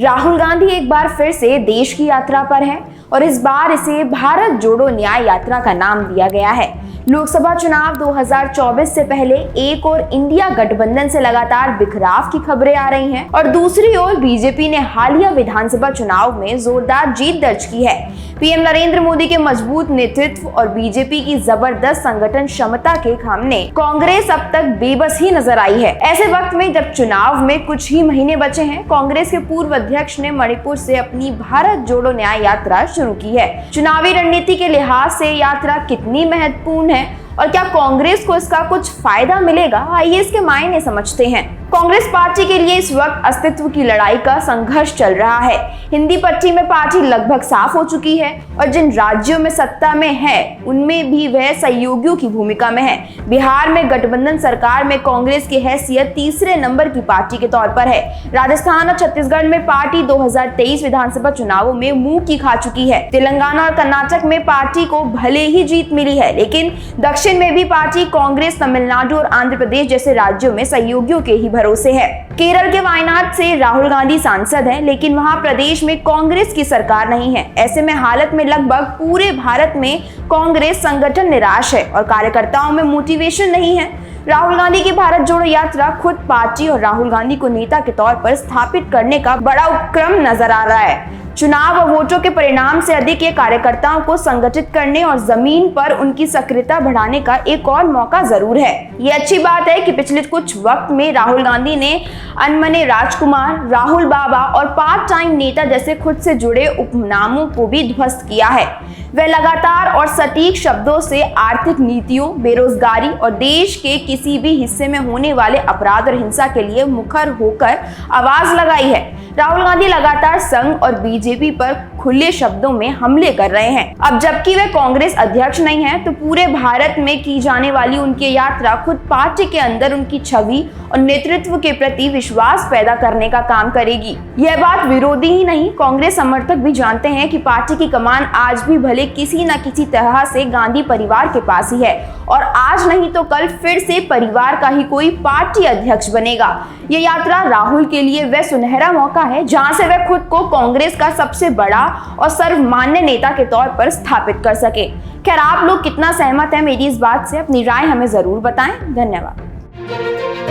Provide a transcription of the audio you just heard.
राहुल गांधी एक बार फिर से देश की यात्रा पर हैं और इस बार इसे भारत जोड़ो न्याय यात्रा का नाम दिया गया है। लोकसभा चुनाव 2024 से पहले एक और इंडिया गठबंधन से लगातार बिखराव की खबरें आ रही हैं और दूसरी ओर बीजेपी ने हालिया विधानसभा चुनाव में जोरदार जीत दर्ज की है। पीएम नरेंद्र मोदी के मजबूत नेतृत्व और बीजेपी की जबरदस्त संगठन क्षमता के सामने कांग्रेस अब तक बेबस ही नजर आई है। ऐसे वक्त में जब चुनाव में कुछ ही महीने बचे हैं, कांग्रेस के पूर्व अध्यक्ष ने मणिपुर से अपनी भारत जोड़ो न्याय यात्रा शुरू की है। चुनावी रणनीति के लिहाज से यात्रा कितनी महत्वपूर्ण है और क्या कांग्रेस को इसका कुछ फायदा मिलेगा, आइए इसके मायने समझते हैं। कांग्रेस पार्टी के लिए इस वक्त अस्तित्व की लड़ाई का संघर्ष चल रहा है। हिंदी पट्टी में पार्टी लगभग साफ हो चुकी है और जिन राज्यों में सत्ता में है उनमें भी वह सहयोगियों की भूमिका में है। बिहार में गठबंधन सरकार में कांग्रेस की हैसियत तीसरे नंबर की पार्टी के तौर पर है। राजस्थान और छत्तीसगढ़ में पार्टी 2023 विधानसभा चुनावों में मुंह की खा चुकी है। तेलंगाना और कर्नाटक में पार्टी को भले ही जीत मिली है, लेकिन दक्षिण में भी पार्टी कांग्रेस तमिलनाडु और आंध्र प्रदेश जैसे राज्यों में सहयोगियों के ही भरोसे है। केरल के वायनाड से राहुल गांधी सांसद हैं, लेकिन वहां प्रदेश में कांग्रेस की सरकार नहीं है। ऐसे में हालत में लगभग पूरे भारत में कांग्रेस संगठन निराश है और कार्यकर्ताओं में मोटिवेशन नहीं है। राहुल गांधी की भारत जोड़ो यात्रा खुद पार्टी और राहुल गांधी को नेता के तौर पर स्थापित करने का बड़ा उपक्रम नजर आ रहा है। चुनाव और वोटों के परिणाम से अधिक ये कार्यकर्ताओं को संगठित करने और जमीन पर उनकी सक्रियता बढ़ाने का एक और मौका जरूर है। ये अच्छी बात है कि पिछले कुछ वक्त में राहुल गांधी ने अनमने राजकुमार, राहुल बाबा और पार्ट टाइम नेता जैसे खुद से जुड़े उपनामों को भी ध्वस्त किया है। वह लगातार और सटीक शब्दों से आर्थिक नीतियों, बेरोजगारी और देश के किसी भी हिस्से में होने वाले अपराध और हिंसा के लिए मुखर होकर आवाज लगाई है। राहुल गांधी लगातार संघ और बीजेपी पर खुले शब्दों में हमले कर रहे हैं। अब जबकि वे कांग्रेस अध्यक्ष नहीं हैं, तो पूरे भारत में की जाने वाली उनकी यात्रा खुद पार्टी के अंदर उनकी छवि और नेतृत्व के प्रति विश्वास पैदा करने का काम करेगी। यह बात विरोधी ही नहीं, कांग्रेस समर्थक भी जानते हैं कि पार्टी की कमान आज भी भले किसी न किसी तरह से गांधी परिवार के पास ही है और आज नहीं तो कल फिर से परिवार का ही कोई पार्टी अध्यक्ष बनेगा। ये यात्रा राहुल के लिए वह सुनहरा मौका है जहां से वह खुद को कांग्रेस का सबसे बड़ा और सर्वमान्य नेता के तौर पर स्थापित कर सके। खैर, आप लोग कितना सहमत हैं मेरी इस बात से, अपनी राय हमें जरूर बताएं। धन्यवाद।